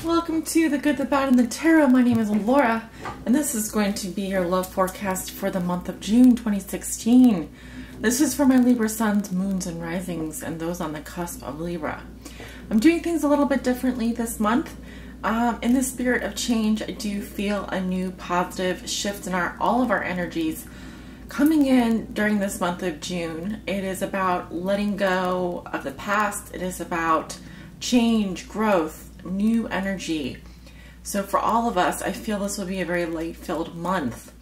Welcome to The Good, the Bad, and the Tarot. My name is Laura, and this is going to be your love forecast for the month of June 2016. This is for my Libra suns, moons, and risings, and those on the cusp of Libra. I'm doing things a little bit differently this month. In the spirit of change, I do feel a new positive shift in all of our energies coming in during this month of June. It is about letting go of the past. It is about change, growth, new energy. So for all of us, I feel this will be a very light-filled month.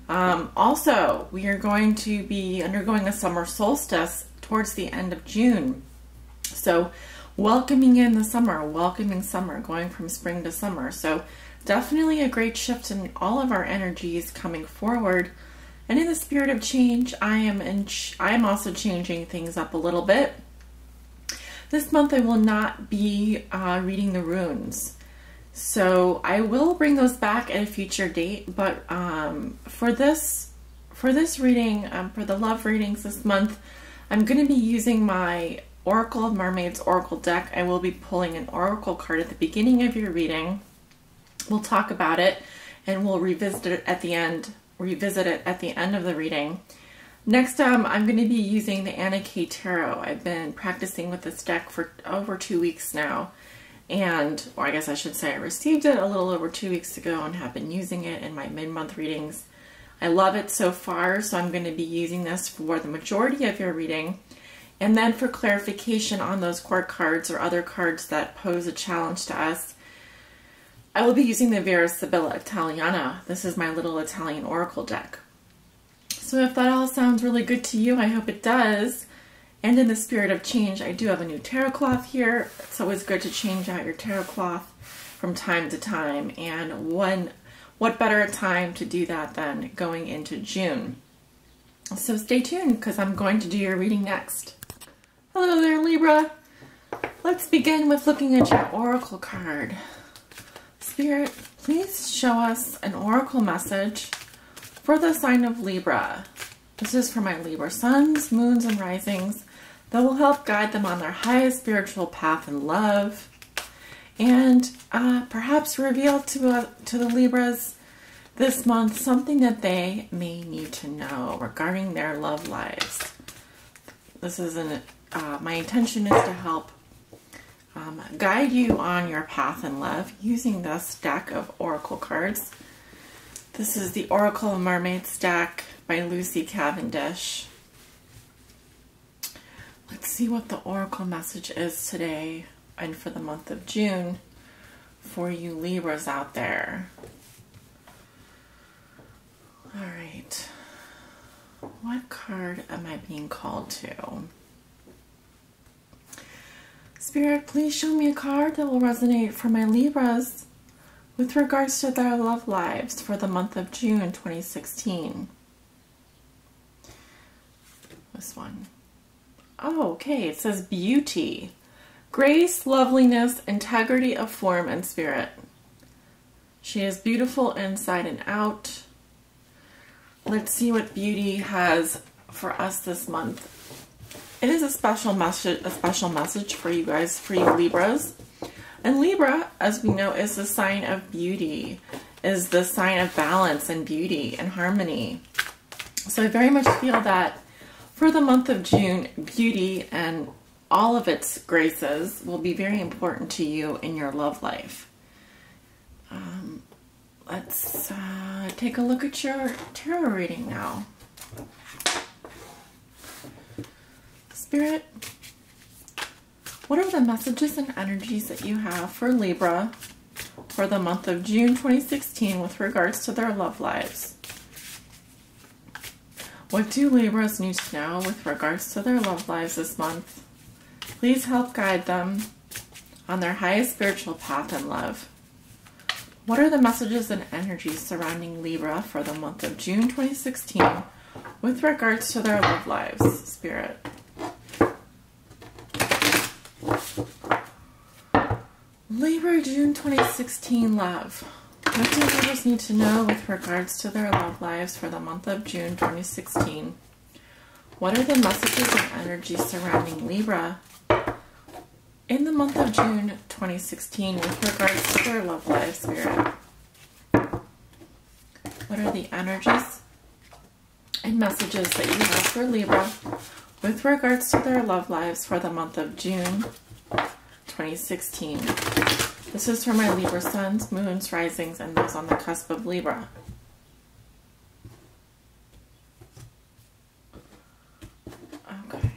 Also, we are going to be undergoing a summer solstice towards the end of June. So welcoming in the summer, welcoming summer, going from spring to summer. So definitely a great shift in all of our energies coming forward. And in the spirit of change, I am also changing things up a little bit. This month I will not be reading the runes. So I will bring those back at a future date, but for this reading, for the love readings this month, I'm going to be using my Oracle of Mermaids Oracle deck. I will be pulling an Oracle card at the beginning of your reading. We'll talk about it and we'll revisit it at the end of the reading. Next, I'm going to be using the Anna K Tarot. I've been practicing with this deck for over 2 weeks now. Or I guess I should say I received it a little over 2 weeks ago and have been using it in my mid-month readings. I love it so far, so I'm going to be using this for the majority of your reading. And then for clarification on those court cards or other cards that pose a challenge to us, I will be using the Vera Sibilla Italiana. This is my little Italian oracle deck. So if that all sounds really good to you, I hope it does. And in the spirit of change, I do have a new tarot cloth here. It's always good to change out your tarot cloth from time to time. And what better a time to do that than going into June? So stay tuned because I'm going to do your reading next. Hello there, Libra. Let's begin with looking at your oracle card. Spirit, please show us an oracle message for the sign of Libra. This is for my Libra suns, moons, and risings that will help guide them on their highest spiritual path in love, and perhaps reveal to the Libras this month something that they may need to know regarding their love lives. This is my intention is to help guide you on your path in love using this deck of oracle cards. This is the Oracle of Mermaids deck by Lucy Cavendish. Let's see what the oracle message is today and for the month of June for you Libras out there. All right. What card am I being called to? Spirit, please show me a card that will resonate for my Libras with regards to their love lives for the month of June 2016. This one. Oh, okay. It says beauty. Grace, loveliness, integrity of form and spirit. She is beautiful inside and out. Let's see what beauty has for us this month. It is a special message for you guys, for you Libras. And Libra, as we know, is the sign of beauty, is the sign of balance and beauty and harmony. So I very much feel that for the month of June, beauty and all of its graces will be very important to you in your love life. Let's take a look at your tarot reading now. Spirit, what are the messages and energies that you have for Libra for the month of June 2016 with regards to their love lives? What do Libras need to know with regards to their love lives this month? Please help guide them on their highest spiritual path in love. What are the messages and energies surrounding Libra for the month of June 2016 with regards to their love lives, Spirit? Libra June 2016 love. What do Libras need to know with regards to their love lives for the month of June 2016? What are the messages and energies surrounding Libra in the month of June 2016 with regards to their love life, Spirit. What are the energies and messages that you have for Libra with regards to their love lives for the month of June 2016? This is for my Libra suns, moons, risings, and those on the cusp of Libra. Okay.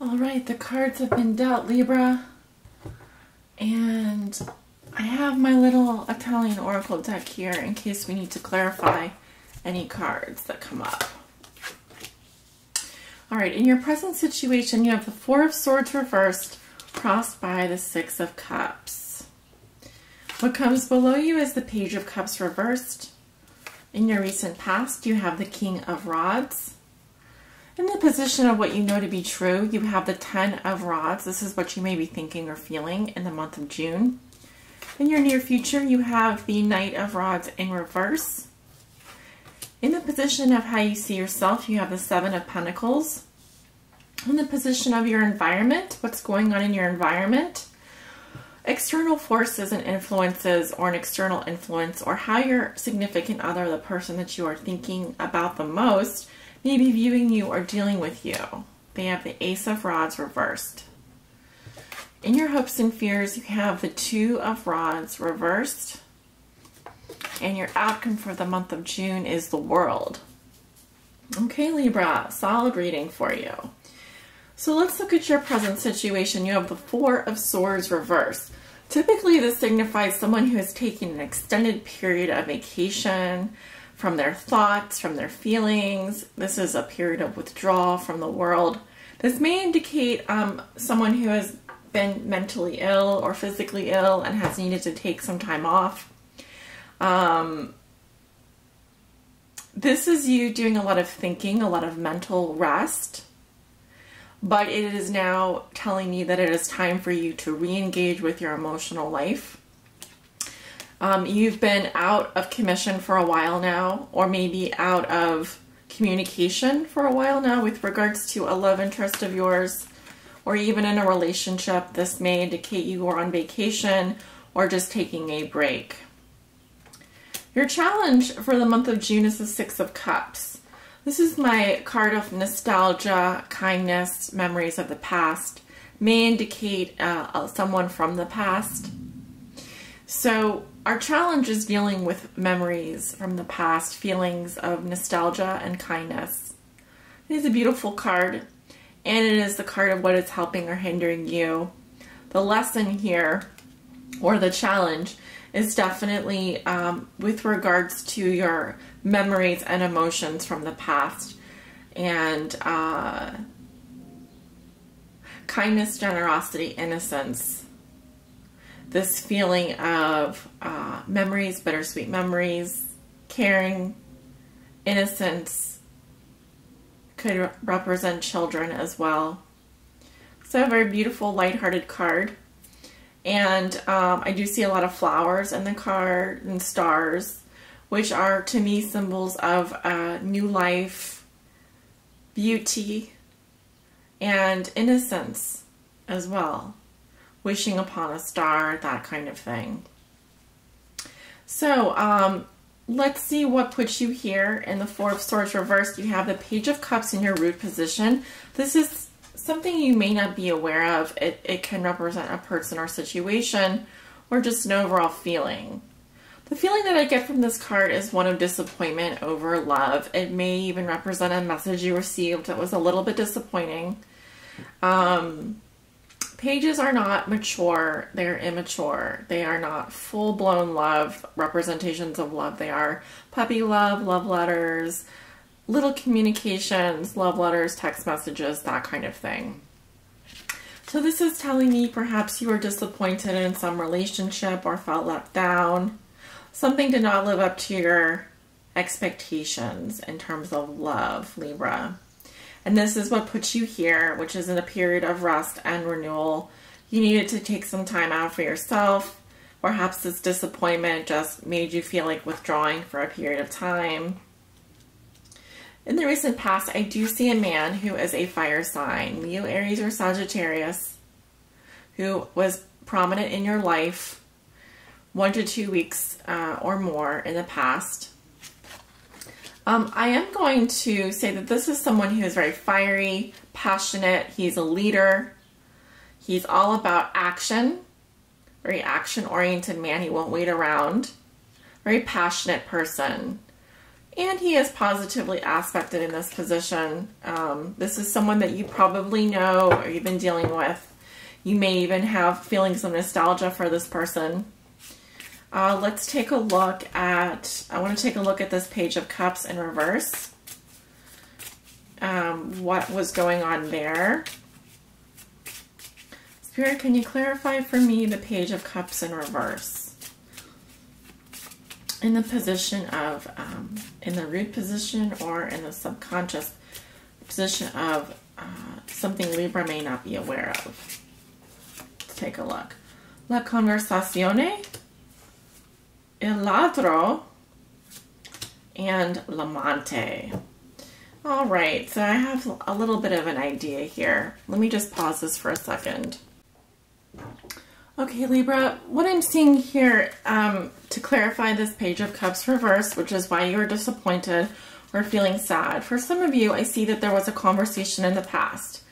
All right, the cards have been dealt, Libra. And I have my little Italian oracle deck here in case we need to clarify any cards that come up. All right, in your present situation, you have the Four of Swords reversed, crossed by the Six of Cups. What comes below you is the Page of Cups reversed. In your recent past, you have the King of Rods. In the position of what you know to be true, you have the Ten of Rods. This is what you may be thinking or feeling in the month of June. In your near future, you have the Knight of Rods in reverse. In the position of how you see yourself, you have the Seven of Pentacles. In the position of your environment, what's going on in your environment, external forces and influences, or an external influence, or how your significant other, the person that you are thinking about the most, may be viewing you or dealing with you. They have the Ace of Rods reversed. In your hopes and fears, you have the Two of Rods reversed. And your outcome for the month of June is the World. Okay, Libra, solid reading for you. So let's look at your present situation. You have the Four of Swords reversed. Typically, this signifies someone who is taking an extended period of vacation from their thoughts, from their feelings. This is a period of withdrawal from the world. This may indicate someone who has been mentally ill or physically ill and has needed to take some time off. This is you doing a lot of thinking, a lot of mental rest, but it is now telling me that it is time for you to re-engage with your emotional life. You've been out of commission for a while now, or maybe out of communication for a while now with regards to a love interest of yours, or even in a relationship. This may indicate you are on vacation or just taking a break. Your challenge for the month of June is the Six of Cups. This is my card of nostalgia, kindness, memories of the past. May indicate someone from the past. So our challenge is dealing with memories from the past, feelings of nostalgia and kindness. It is a beautiful card, and it is the card of what is helping or hindering you. The lesson here, or the challenge, is definitely with regards to your memories and emotions from the past. And kindness, generosity, innocence. This feeling of memories, bittersweet memories, caring, innocence, could represent children as well. So a very beautiful, lighthearted card. And I do see a lot of flowers in the card and stars, which are to me symbols of new life, beauty, and innocence as well. Wishing upon a star, that kind of thing. So let's see what puts you here in the Four of Swords reversed. You have the Page of Cups in your root position. This is something you may not be aware of. It can represent a person or situation, or just an overall feeling. The feeling that I get from this card is one of disappointment over love. It may even represent a message you received that was a little bit disappointing. Pages are not mature, they're immature. They are not full-blown love, representations of love. They are puppy love, love letters, little communications, love letters, text messages, that kind of thing. So this is telling me perhaps you were disappointed in some relationship or felt let down. Something did not live up to your expectations in terms of love, Libra. And this is what puts you here, which is in a period of rest and renewal. You needed to take some time out for yourself. Perhaps this disappointment just made you feel like withdrawing for a period of time. In the recent past, I do see a man who is a fire sign, Leo, Aries, or Sagittarius, who was prominent in your life 1 to 2 weeks or more in the past. I am going to say that this is someone who is very fiery, passionate. He's a leader. He's all about action. Very action-oriented man. He won't wait around. Very passionate person. And he is positively aspected in this position. This is someone that you probably know or you've been dealing with. You may even have feelings of nostalgia for this person. Let's take a look at, I want to take a look at this Page of Cups in reverse. What was going on there? Spirit, can you clarify for me the Page of Cups in reverse? In the position of, in the root position or in the subconscious position of something Libra may not be aware of. Let's take a look. La conversazione, il ladro, and l'amante. All right, so I have a little bit of an idea here. Let me just pause this for a second. Okay, Libra, what I'm seeing here, to clarify this Page of Cups reverse, which is why you're disappointed or feeling sad. For some of you, I see that there was a conversation in the past.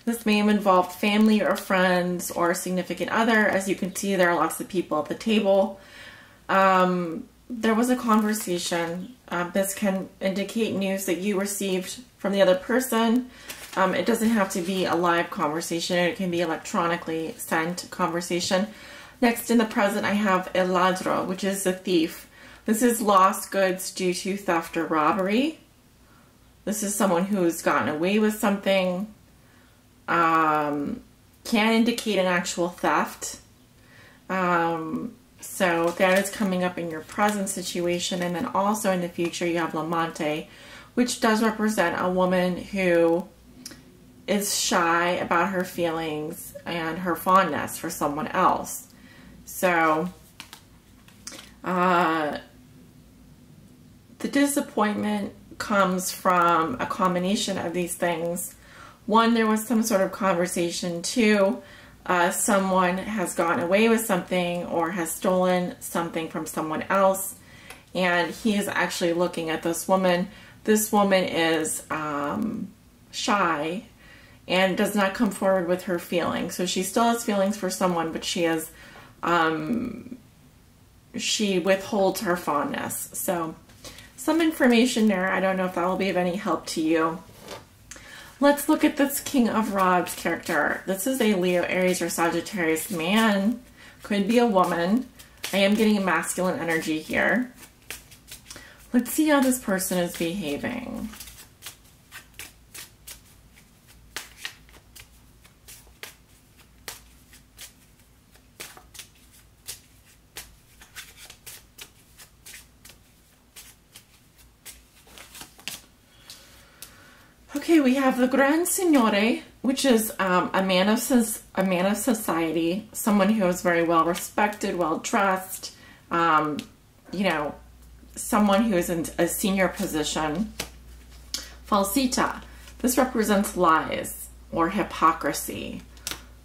This may have involved family or friends or a significant other. As you can see, there are lots of people at the table. There was a conversation. This can indicate news that you received from the other person. It doesn't have to be a live conversation. It can be electronically sent conversation. Next, in the present, I have el ladro, which is the thief. This is lost goods due to theft or robbery. This is someone who's gotten away with something. Can indicate an actual theft. So that is coming up in your present situation. And then also in the future, you have l'amante, which does represent a woman who is shy about her feelings and her fondness for someone else. So the disappointment comes from a combination of these things. One, there was some sort of conversation. Two, someone has gotten away with something or has stolen something from someone else, and he is actually looking at this woman. This woman is shy and does not come forward with her feelings. So she still has feelings for someone, but she is she withholds her fondness. So some information there. I don't know if that will be of any help to you. Let's look at this King of Rods character. This is a Leo, Aries, or Sagittarius man. Could be a woman. I am getting a masculine energy here. Let's see how this person is behaving. Okay, we have the Gran Signore, which is a man of society, someone who is very well respected, well dressed, you know, someone who is in a senior position. Falsità, this represents lies or hypocrisy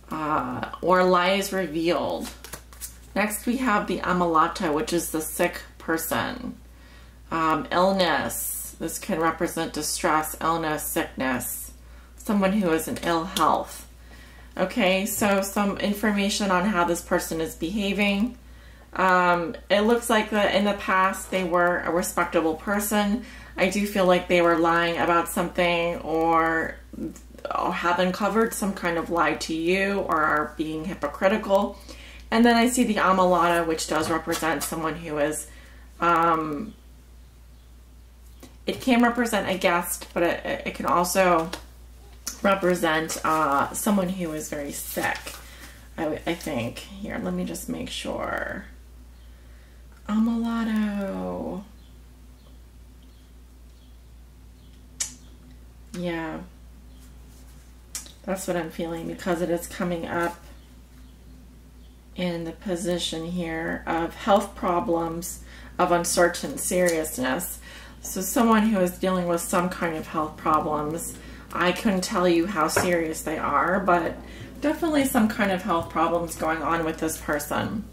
or lies revealed. Next, we have the Ammalato, which is the sick person. Illness. This can represent distress, illness, sickness, someone who is in ill health. Okay, so some information on how this person is behaving. It looks like that in the past they were a respectable person. I do feel like they were lying about something or have uncovered some kind of lie to you or are being hypocritical. And then I see the Ammalato, which does represent someone who is it can represent a guest, but it can also represent someone who is very sick, I think. Here, let me just make sure. Ammalato. Yeah. That's what I'm feeling, because it is coming up in the position here of health problems of uncertain seriousness. So someone who is dealing with some kind of health problems, I couldn't tell you how serious they are, but definitely some kind of health problems going on with this person.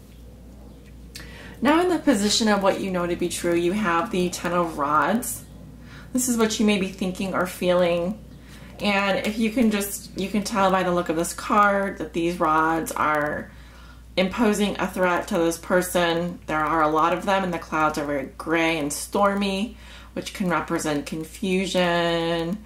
Now in the position of what you know to be true, you have the Ten of Rods. This is what you may be thinking or feeling. And if you can tell by the look of this card that these rods are imposing a threat to this person. There are a lot of them, and the clouds are very gray and stormy, which can represent confusion.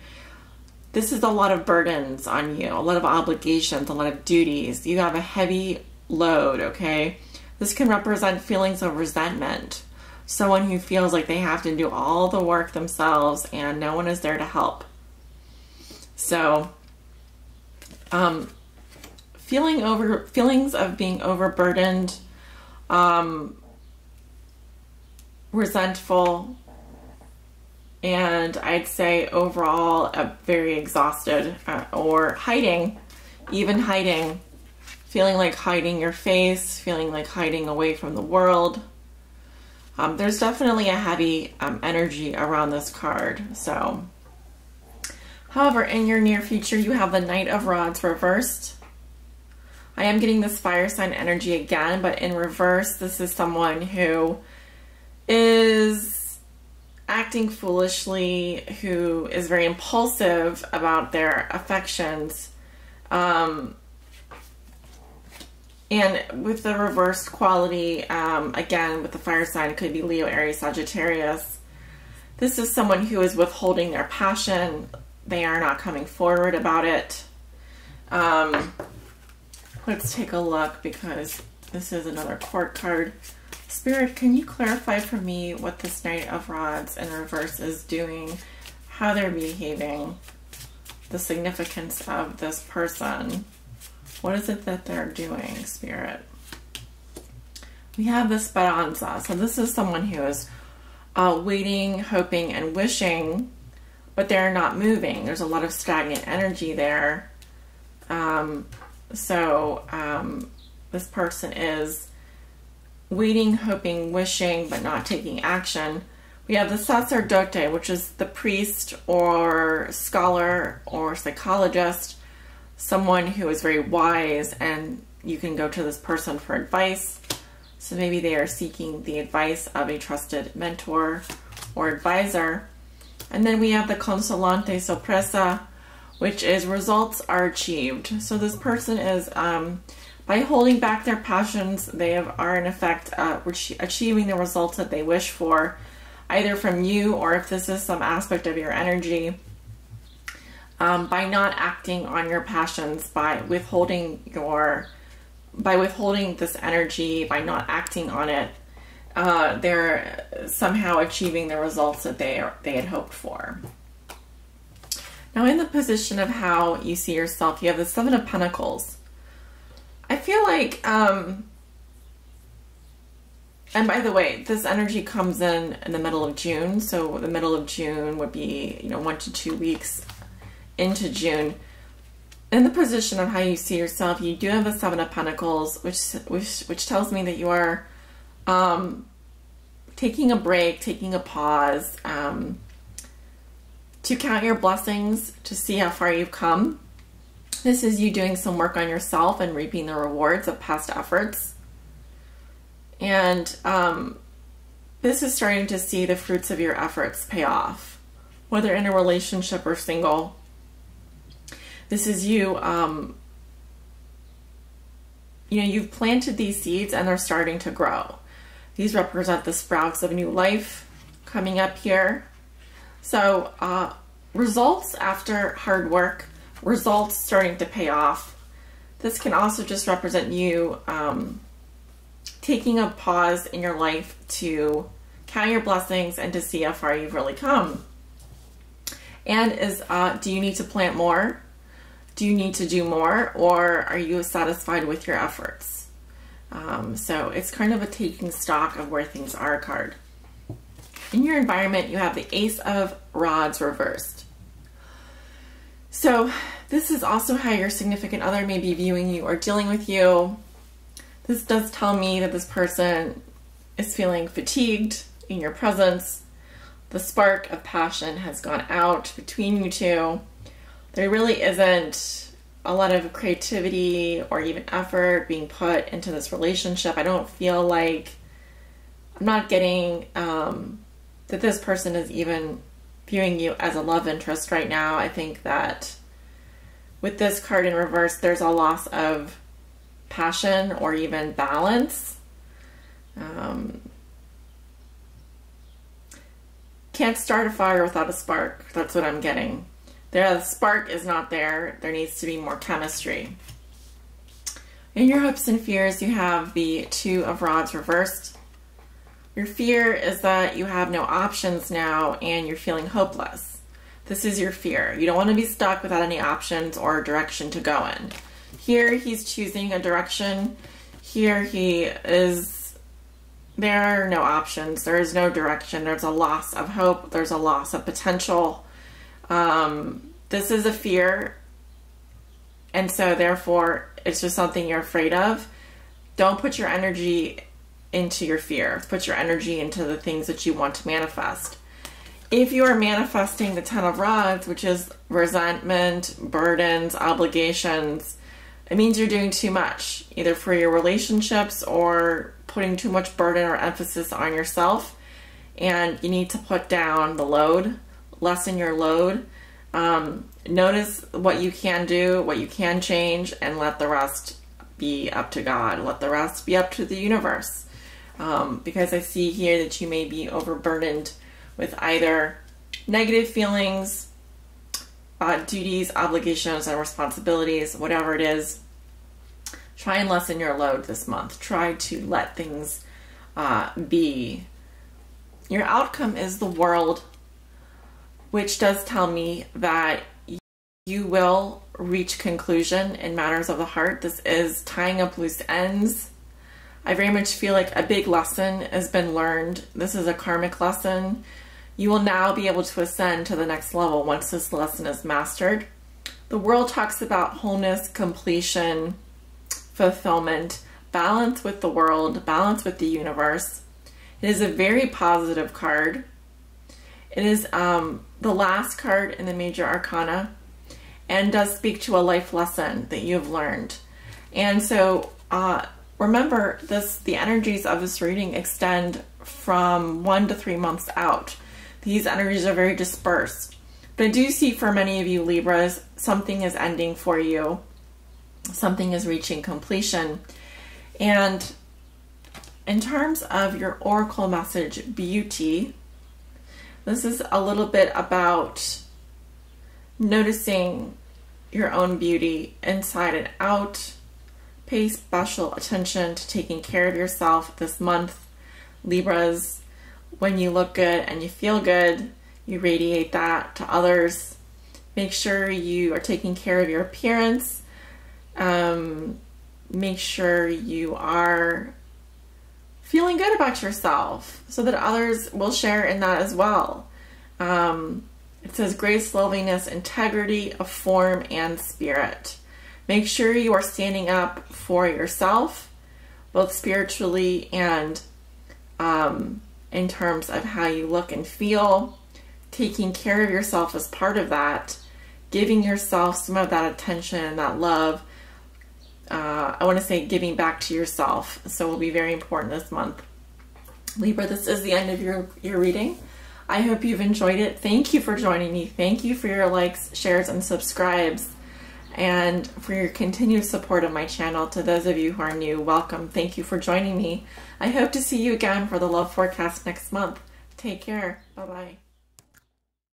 This is a lot of burdens on you, a lot of obligations, a lot of duties. You have a heavy load, okay? This can represent feelings of resentment. Someone who feels like they have to do all the work themselves and no one is there to help. So, feelings of being overburdened, resentful, and I'd say overall very exhausted, or hiding, feeling like hiding your face, feeling like hiding away from the world. There's definitely a heavy energy around this card. So, however, in your near future, you have the Knight of Rods reversed. I am getting this fire sign energy again, but in reverse, this is someone who is acting foolishly, who is very impulsive about their affections. And with the reversed quality, again, with the fire sign, it could be Leo, Aries, Sagittarius. This is someone who is withholding their passion. They are not coming forward about it. Let's take a look, because this is another court card. Spirit, can you clarify for me what this Knight of Rods in reverse is doing, how they're behaving, the significance of this person? What is it that they're doing, Spirit? We have the Speranza. So this is someone who is waiting, hoping, and wishing, but they're not moving. There's a lot of stagnant energy there. This person is waiting, hoping, wishing, but not taking action. We have the Sacerdote, which is the priest or scholar or psychologist, someone who is very wise, and you can go to this person for advice. So maybe they are seeking the advice of a trusted mentor or advisor. And then we have the Consolante Sorpresa, which is results are achieved. So this person is, by holding back their passions, they are in effect achieving the results that they wish for, either from you, or if this is some aspect of your energy, by not acting on your passions, by withholding this energy, by not acting on it, they're somehow achieving the results that they had hoped for. Now, in the position of how you see yourself, you have the Seven of Pentacles. I feel like, and by the way, this energy comes in the middle of June. So the middle of June would be, 1 to 2 weeks into June. In the position of how you see yourself, you do have the Seven of Pentacles, which tells me that you are taking a break, taking a pause, to count your blessings, to see how far you've come. This is you doing some work on yourself and reaping the rewards of past efforts. And this is starting to see the fruits of your efforts pay off, whether in a relationship or single. This is you, you've planted these seeds and they're starting to grow. These represent the sprouts of new life coming up here. So results after hard work, results starting to pay off. This can also just represent you taking a pause in your life to count your blessings and to see how far you've really come. And do you need to plant more? Do you need to do more? Or are you satisfied with your efforts? So it's kind of a taking stock of where things are card. In your environment, you have the Ace of Rods reversed. So this is also how your significant other may be viewing you or dealing with you. This does tell me that this person is feeling fatigued in your presence. The spark of passion has gone out between you two. There really isn't a lot of creativity or even effort being put into this relationship. I don't feel like, I'm not getting that this person is even viewing you as a love interest right now. I think that with this card in reverse, there's a loss of passion or even balance. Can't start a fire without a spark. That's what I'm getting. The spark is not there. There needs to be more chemistry. In your hopes and fears, you have the Two of Rods reversed. Your fear is that you have no options now and you're feeling hopeless. This is your fear. You don't want to be stuck without any options or direction to go in. Here he's choosing a direction. Here he is, there are no options. There is no direction. There's a loss of hope. There's a loss of potential. This is a fear. And so therefore it's just something you're afraid of. Don't put your energy into your fear. Put your energy into the things that you want to manifest. If you are manifesting the Ten of Rods, which is resentment, burdens, obligations, it means you're doing too much, either for your relationships or putting too much burden or emphasis on yourself. And you need to put down the load, lessen your load. Notice what you can do, what you can change, and let the rest be up to God. Let the rest be up to the universe. Because I see here that you may be overburdened with either negative feelings, duties, obligations, and responsibilities, whatever it is. Try and lessen your load this month. Try to let things be. Your outcome is the World, which does tell me that you will reach conclusion in matters of the heart. This is tying up loose ends. I very much feel like a big lesson has been learned. This is a karmic lesson. You will now be able to ascend to the next level once this lesson is mastered. The World talks about wholeness, completion, fulfillment, balance with the world, balance with the universe. It is a very positive card. It is the last card in the major arcana and does speak to a life lesson that you have learned. And so remember, the energies of this reading extend from 1 to 3 months out. These energies are very dispersed. But I do see for many of you Libras, something is ending for you. Something is reaching completion. And in terms of your oracle message, beauty, this is a little bit about noticing your own beauty inside and out. Pay special attention to taking care of yourself this month, Libras. When you look good and you feel good, you radiate that to others. Make sure you are taking care of your appearance. Make sure you are feeling good about yourself so that others will share in that as well. It says grace, loveliness, integrity of form and spirit. Make sure you are standing up for yourself, both spiritually and in terms of how you look and feel. Taking care of yourself as part of that, giving yourself some of that attention and that love. I want to say giving back to yourself. So it will be very important this month. Libra, this is the end of your reading. I hope you've enjoyed it. Thank you for joining me. Thank you for your likes, shares, and subscribes, and for your continued support of my channel. To those of you who are new, welcome. Thank you for joining me. I hope to see you again for the love forecast next month. Take care. Bye-bye.